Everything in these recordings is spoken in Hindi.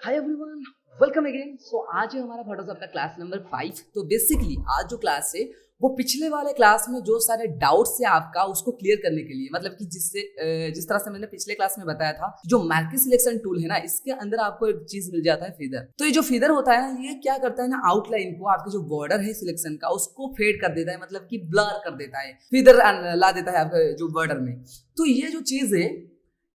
हाय एवरीवन, वेलकम अगेन। सो आज है हमारा फोटोशॉप का क्लास नंबर 5। तो बेसिकली आज जो क्लास है वो पिछले वाले क्लास में जो सारे डाउट्स है आपका उसको क्लियर करने के लिए, मतलब कि जिस तरह से मैंने पिछले क्लास में बताया था, जो मार्केट सिलेक्शन टूल है ना, इसके अंदर आपको एक चीज मिल जाता है, फीदर। तो ये जो फीदर होता है ना, ये क्या करता है ना, आउटलाइन को, आपके जो बॉर्डर है सिलेक्शन का, उसको फेड कर देता है, मतलब कि ब्लर कर देता है, फीदर ला देता है आपके जो बॉर्डर में। तो ये जो चीज है,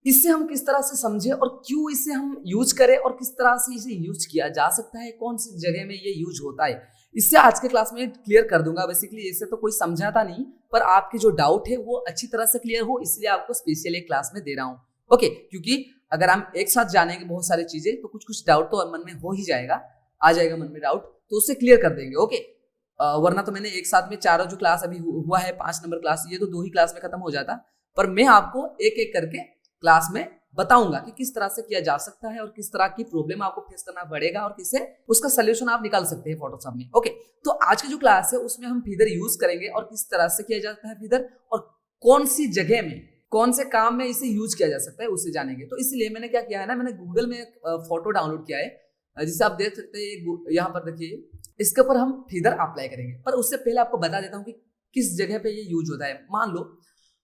इससे हम किस तरह से समझे और क्यों इसे हम यूज करें और किस तरह से इसे यूज किया जा सकता है, कौन सी जगह में ये यूज होता है, इससे आज के क्लास में क्लियर कर दूंगा। बेसिकली इसे तो कोई समझाता नहीं, पर आपके जो डाउट है वो अच्छी तरह से क्लियर हो, इसलिए आपको स्पेशल एक क्लास में दे रहा हूँ। ओके, क्योंकि अगर हम एक साथ जानेंगे बहुत सारी चीजें तो कुछ कुछ डाउट तो मन में हो ही जाएगा, आ जाएगा मन में डाउट, तो उससे क्लियर कर देंगे। ओके, वरना तो मैंने एक साथ में चारों जो क्लास अभी हुआ है 5 नंबर क्लास, ये तो 2 ही क्लास में खत्म हो जाता, पर मैं आपको एक एक करके क्लास में बताऊंगा कि किस तरह से किया जा सकता है और किस तरह की प्रॉब्लम आपको फेस करना पड़ेगा और किससे उसका सोल्यूशन आप निकाल सकते हैं फोटोशॉप में। ओके, तो आज की जो क्लास है उसमें हम फीदर यूज करेंगे और किस तरह से किया जाता है फीदर, और कौन सी जगह में, कौन से काम में इसे यूज किया जा सकता है, उसे जानेंगे। तो इसलिए मैंने क्या किया है ना, मैंने गूगल में एक फोटो डाउनलोड किया है, जिसे आप देख सकते हैं यहाँ पर। देखिए, इसके ऊपर हम फीदर अप्लाई करेंगे, पर उससे पहले आपको बता देता हूँ कि किस जगह पे ये यूज होता है। मान लो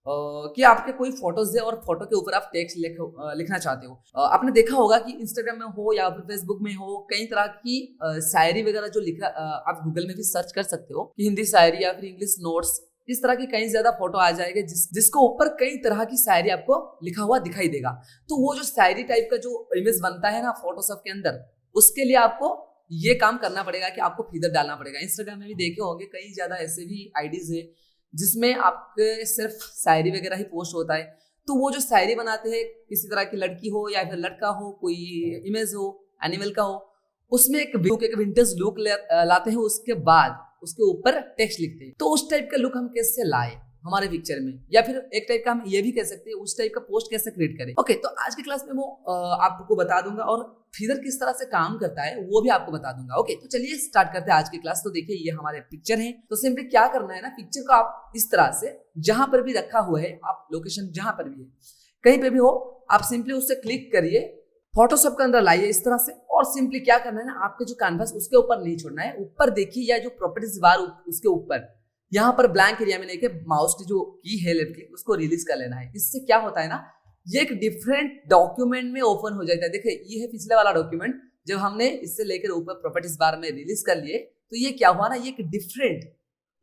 कि आपके कोई फोटोज है और फोटो के ऊपर आप टेक्स्ट लिखना चाहते हो। आपने देखा होगा कि इंस्टाग्राम में हो या फिर फेसबुक में हो, कई तरह की शायरी वगैरह जो लिखा, आप गूगल में भी सर्च कर सकते हो कि हिंदी शायरी या फिर इंग्लिश नोट्स, इस तरह की कई ज्यादा फोटो आ जाएगा जिसको ऊपर कई तरह की शायरी आपको लिखा हुआ दिखाई देगा। तो वो जो शायरी टाइप का जो इमेज बनता है ना फोटोशॉप के अंदर, उसके लिए आपको ये काम करना पड़ेगा कि आपको फीदर डालना पड़ेगा। इंस्टाग्राम में भी देखे होंगे कई ज्यादा ऐसे भी आईडीज है जिसमें आपके सिर्फ शायरी वगैरह ही पोस्ट होता है। तो वो जो शायरी बनाते हैं, किसी तरह की लड़की हो या फिर लड़का हो, कोई इमेज हो, एनिमल का हो, उसमें एक विंटेज लुक लाते हैं, उसके बाद उसके ऊपर टेक्स्ट लिखते हैं। तो उस टाइप का लुक हम कैसे लाए हमारे पिक्चर में, या फिर एक टाइप का हम ये भी कह सकते हैं उस टाइप का पोस्ट कैसे क्रिएट करें। ओके, तो आज की क्लास में वो आपको बता दूंगा, और फीदर किस तरह से काम करता है वो भी आपको बता दूंगा। ओके, तो चलिए स्टार्ट करते हैं आज की क्लास। तो देखिए, ये हमारे पिक्चर है, तो सिंपली क्या करना है ना, पिक्चर को आप इस तरह से जहां पर भी रखा हुआ है, आप लोकेशन जहां पर भी है, कहीं पे भी हो, आप सिंपली उससे क्लिक करिए, फोटोशॉप के अंदर लाइए इस तरह से, और सिंपली क्या करना है ना, आपके जो कैनवस उसके ऊपर नहीं छोड़ना है, ऊपर देखिए, या जो प्रॉपर्टीज बार उसके ऊपर यहाँ पर ब्लैंक एरिया में लेके माउस की जो की है लेफ्ट क्लिक, उसको रिलीज कर लेना है। इससे क्या होता है ना, ये एक डिफरेंट डॉक्यूमेंट में ओपन हो जाता है। देखिए, ये है पिछले वाला डॉक्यूमेंट, जब हमने इससे लेकर ऊपर प्रॉपर्टीज बार में रिलीज कर लिए, तो ये क्या हुआ ना, ये एक डिफरेंट,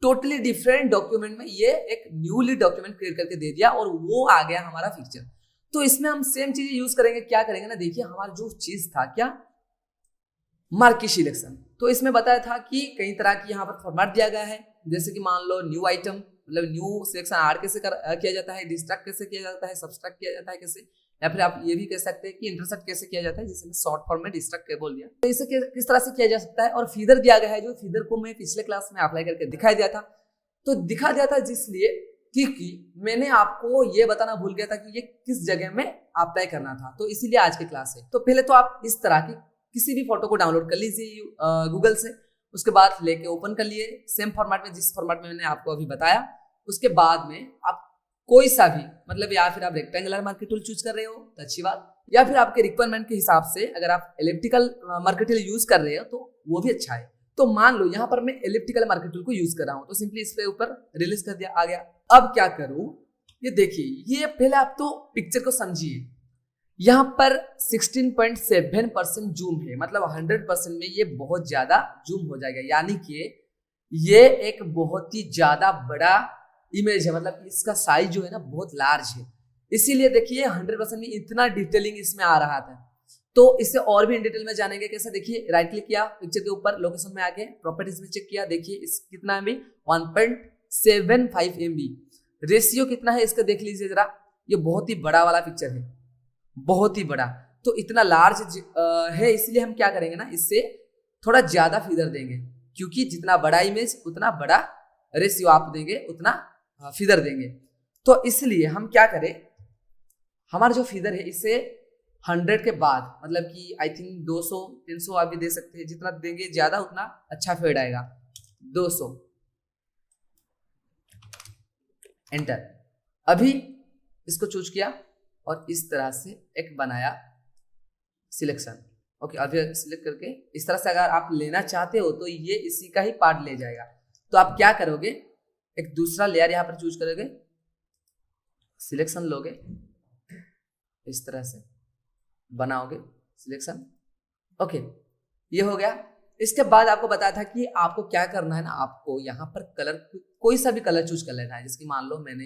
टोटली डिफरेंट डॉक्यूमेंट में ये एक न्यूली डॉक्यूमेंट क्रिएट करके दे दिया, और वो आ गया हमारा पिक्चर। तो इसमें हम सेम चीज यूज करेंगे। क्या करेंगे ना, देखिए, हमारा जो चीज था क्या, मार्केट सिलेक्शन। तो इसमें बताया था कि कई तरह की यहाँ पर फॉर्मेट दिया गया है, जैसे कि मान लो न्यू आइटम, मतलब न्यू सिलेक्शन ऐड कैसे किया जाता है, डिस्ट्रैक्ट कैसे किया जाता है, सब्सट्रैक्ट किया जाता है कैसे, या फिर आप ये भी कह सकते हैं कि इंटरसेक्ट कैसे किया जाता है, जिसमें शॉर्ट फॉर्म में डिस्ट्रैक्ट बोल दिया। तो इसे किस तरह से किया जा सकता है, और फीदर दिया गया है, जो फीदर को मैं पिछले क्लास में अप्लाई करके दिखाई दिया था। तो दिखा दिया था जिसलिए क्योंकि मैंने आपको ये बताना भूल गया था कि ये किस जगह में अप्लाई करना था, तो इसीलिए आज की क्लास है। तो पहले तो आप इस तरह की किसी भी फोटो को डाउनलोड कर लीजिए गूगल से, उसके बाद लेके ओपन कर लिए सेम फॉर्मेट में, जिस फॉर्मेट में मैंने आपको अभी बताया। उसके बाद में आप कोई सा भी, मतलब या फिर आप रेक्टेंगुलर मार्केट टूल चूज कर रहे हो तो अच्छी बात, या फिर आपके रिक्वायरमेंट के हिसाब से अगर आप एलिप्टिकल मार्केट टूल यूज कर रहे हो तो वो भी अच्छा है। तो मान लो यहाँ पर मैं एलिप्टिकल मार्केट टूल को यूज कर रहा हूँ, तो सिंपली इस पे ऊपर रिलीज कर दिया, आ गया। अब क्या करूं, ये देखिए, ये पहले आप तो पिक्चर को समझिए। यहाँ पर 16.7% जूम है, मतलब 100% में ये बहुत ज्यादा जूम हो जाएगा, यानी कि ये एक बहुत ही ज्यादा बड़ा इमेज है, मतलब इसका साइज जो है ना बहुत लार्ज है। इसीलिए देखिए 100% में इतना डिटेलिंग इसमें आ रहा था। तो इससे और भी इन डिटेल में जानेंगे कैसे। देखिए, राइट क्लिक किया पिक्चर के ऊपर, लोकेशन में आके प्रॉपर्टीज में चेक किया, देखिए इस कितना MB, 1.75 MB। रेशियो कितना है इसका देख लीजिए जरा, ये बहुत ही बड़ा वाला पिक्चर है, बहुत ही बड़ा। तो इतना लार्ज है, इसलिए हम क्या करेंगे ना, इससे थोड़ा ज्यादा फीदर देंगे, क्योंकि जितना बड़ा इमेज उतना बड़ा रेशियो आप देंगे, उतना फीदर देंगे। तो इसलिए हम क्या करें, हमारा जो फीदर है इसे 100 के बाद, मतलब कि आई थिंक 200 300 आप भी दे सकते हैं, जितना देंगे ज्यादा उतना अच्छा फेड आएगा। 200 एंटर। अभी इसको चूज किया और इस तरह से एक बनाया सिलेक्शन। ओके, अब सिलेक्ट करके इस तरह से अगर आप लेना चाहते हो तो ये इसी का ही पार्ट ले जाएगा। तो आप क्या करोगे, एक दूसरा लेयर यहाँ पर चूज करोगे, सिलेक्शन लोगे, इस तरह से बनाओगे सिलेक्शन। ओके, ये हो गया। इसके बाद आपको बताया था कि आपको क्या करना है ना, आपको यहाँ पर कलर कोई सा भी कलर चूज कर लेना है। जैसे कि मान लो मैंने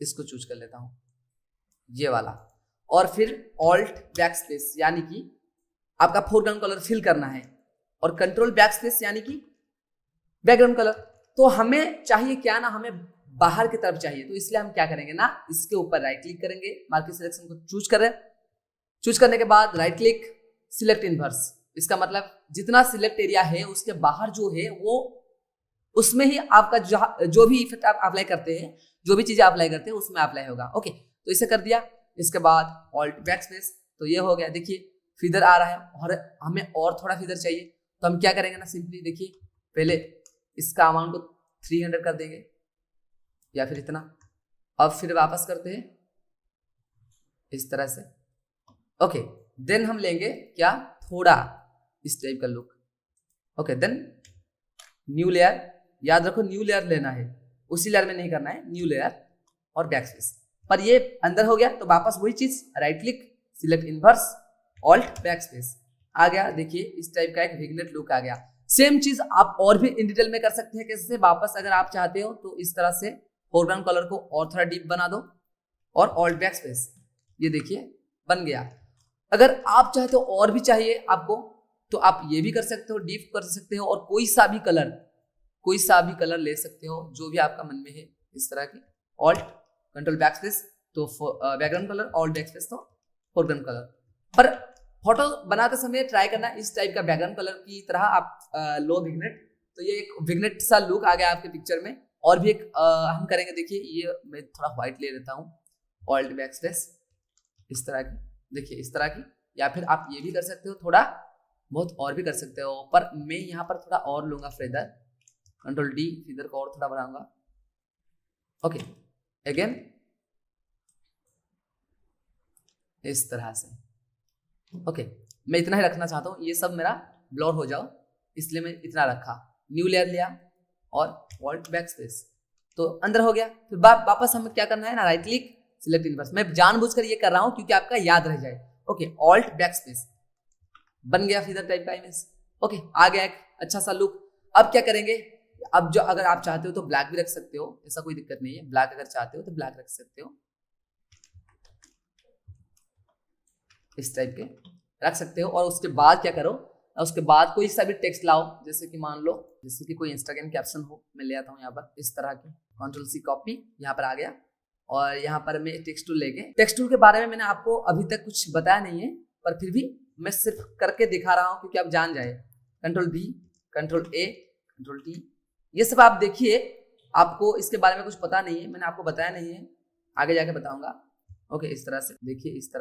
इसको चूज कर लेता हूँ, ये वाला, और फिर ऑल्ट बैकस्पेस यानी कि आपका फोरग्राउंड कलर फिल करना है, और कंट्रोल बैकस्पेस यानी कि बैकग्राउंड कलर। तो हमें चाहिए क्या ना, हमें बाहर की तरफ चाहिए, तो इसलिए हम क्या करेंगे ना, इसके ऊपर राइट क्लिक करेंगे, मार्केट सिलेक्शन को चूज करें। चूज करने के बाद राइट क्लिक, सिलेक्ट इनवर्स। इसका मतलब जितना सिलेक्ट एरिया है उसके बाहर जो है वो उसमें ही आपका जो भी इफेक्ट आप अप्लाई करते हैं, जो भी चीजें अप्लाई करते हैं उसमें अप्लाई होगा। ओके, तो इसे कर दिया। इसके बाद ऑल्ट बैकस्पेस, तो ये हो गया। देखिए फीदर आ रहा है और हमें और थोड़ा फीदर चाहिए, तो हम क्या करेंगे ना, सिंपली देखिए पहले इसका अमाउंट को 300 कर देंगे या फिर इतना। अब फिर वापस करते हैं इस तरह से। ओके, देन हम लेंगे क्या, थोड़ा इस टाइप का look. Okay, then new layer, याद रखो न्यू लेयर लेना है, उसी लेयर में नहीं करना है, न्यू लेयर और बैकस्पेस। पर ये अंदर हो गया तो वापस वही चीज, right click, select inverse, alt backspace आ गया। देखिए इस टाइप का एक विग्नेट लुक आ गया। सेम चीज आप और भी इन डिटेल में कर सकते हैं। कैसे, वापस अगर आप चाहते हो तो इस तरह से फोरग्राउंड कलर को और थोड़ा डीप बना दो और ऑल्ट बैकस्पेस, ये देखिए बन गया। अगर आप चाहते हो और भी चाहिए आपको तो आप ये भी कर सकते हो, डीप कर सकते हो, और कोई सा भी कलर ले सकते हो जो भी आपका मन में है। इस तरह की ऑल्ट कंट्रोल बैकस्पेस तो बैकग्राउंड कलर, ऑल्ट बैकस्पेस तो फोरग्राउंड कलर। पर फोटो बनाते समय ट्राई करना इस टाइप का बैकग्राउंड कलर की तरह आप लो विग्नेट, तो ये एक विग्नेट सा लुक आ गया आपके पिक्चर में। और भी एक हम करेंगे, देखिए ये मैं थोड़ा व्हाइट ले लेता हूँ, ऑल्ट बैकस्पेस इस तरह की, देखिए इस तरह की। या फिर आप ये भी कर सकते हो, थोड़ा बहुत और भी कर सकते हो, पर मैं यहाँ पर थोड़ा और लूंगा फेदर, कंट्रोल डी, फेदर को और थोड़ा बढ़ाऊंगा। ओके, अगेन इस तरह से। ओके, मैं इतना ही रखना चाहता हूँ, ये सब मेरा ब्लर हो जाओ इसलिए मैं इतना रखा। न्यू लेयर लिया और ऑल्ट बैकस्पेस, तो अंदर हो गया। फिर वापस हमें क्या करना है ना, राइट क्लिक, सिलेक्ट इनवर्स। मैं जानबूझकर ये कर रहा हूँ क्योंकि आपका याद रह जाए। ओके, ऑल्ट बैकस्पेस बन गया फीदर टाइप का इमेज। ओके, आ गया एक अच्छा सा लुक। अब क्या करेंगे, अब जो अगर आप चाहते हो तो ब्लैक भी रख सकते हो, ऐसा कोई दिक्कत नहीं है। ब्लैक अगर चाहते हो तो ब्लैक रख सकते हो, इस टाइप के रख सकते हो। और उसके बाद क्या करो, उसके बाद कोई सा भी टेक्स्ट लाओ, जैसे कि मान लो जैसे कि कोई इंस्टाग्राम कैप्शन हो, मैं ले आता हूँ यहाँ पर इस तरह की, कंट्रोल सी कॉपी, यहाँ पर आ गया। और यहाँ पर मैं टेक्स्ट टूल लेके, टेक्स्ट टूल के बारे में मैंने आपको अभी तक कुछ बताया नहीं है, पर फिर भी मैं सिर्फ करके दिखा रहा हूँ क्योंकि आप जान जाए। Control B, control A, control T, ये सब आप देखिए। आपको इसके बारे में कुछ पता नहीं है, मैंने आपको बताया नहीं है, आगे जाके बताऊंगा। ओके, इस तरह से देखिए, इस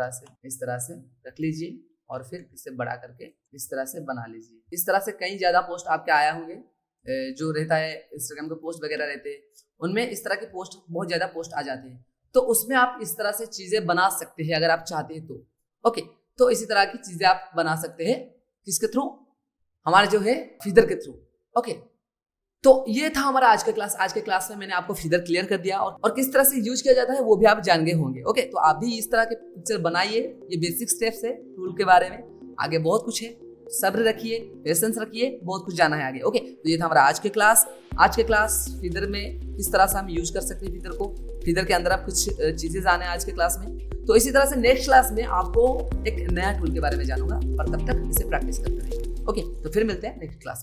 तरह से रख लीजिए और फिर इसे बड़ा करके इस तरह से बना लीजिए। इस तरह से कई ज्यादा पोस्ट आपके आया होंगे, जो रहता है इंस्टाग्राम के पोस्ट वगैरह रहते हैं, उनमें इस तरह के पोस्ट बहुत ज्यादा पोस्ट आ जाते हैं। तो उसमें आप इस तरह से चीजें बना सकते हैं अगर आप चाहते हैं तो। ओके, तो इसी तरह की चीजें आप बना सकते हैं, किसके थ्रू, हमारे जो है फीदर के थ्रू। ओके, तो ये था हमारा आज का क्लास। आज के क्लास में मैंने आपको फीदर क्लियर कर दिया और किस तरह से यूज किया जाता है वो भी आप जान गए होंगे। ओके, तो आप भी इस तरह के पिक्चर बनाइए। ये बेसिक स्टेप्स है टूल के बारे में, आगे बहुत कुछ है, सब्र रखिए, पेशेंस रखिए, बहुत कुछ जाना है आगे। ओके, तो ये था हमारा आज के क्लास। आज के क्लास फीदर में किस तरह से हम यूज कर सकते हैं फीदर को, फीदर के अंदर आप कुछ चीजें जाने आज के क्लास में। तो इसी तरह से नेक्स्ट क्लास में आपको एक नया टूल के बारे में जानूंगा, पर तब तक इसे प्रैक्टिस करते रहिए। ओके, तो फिर मिलते हैं नेक्स्ट क्लास में।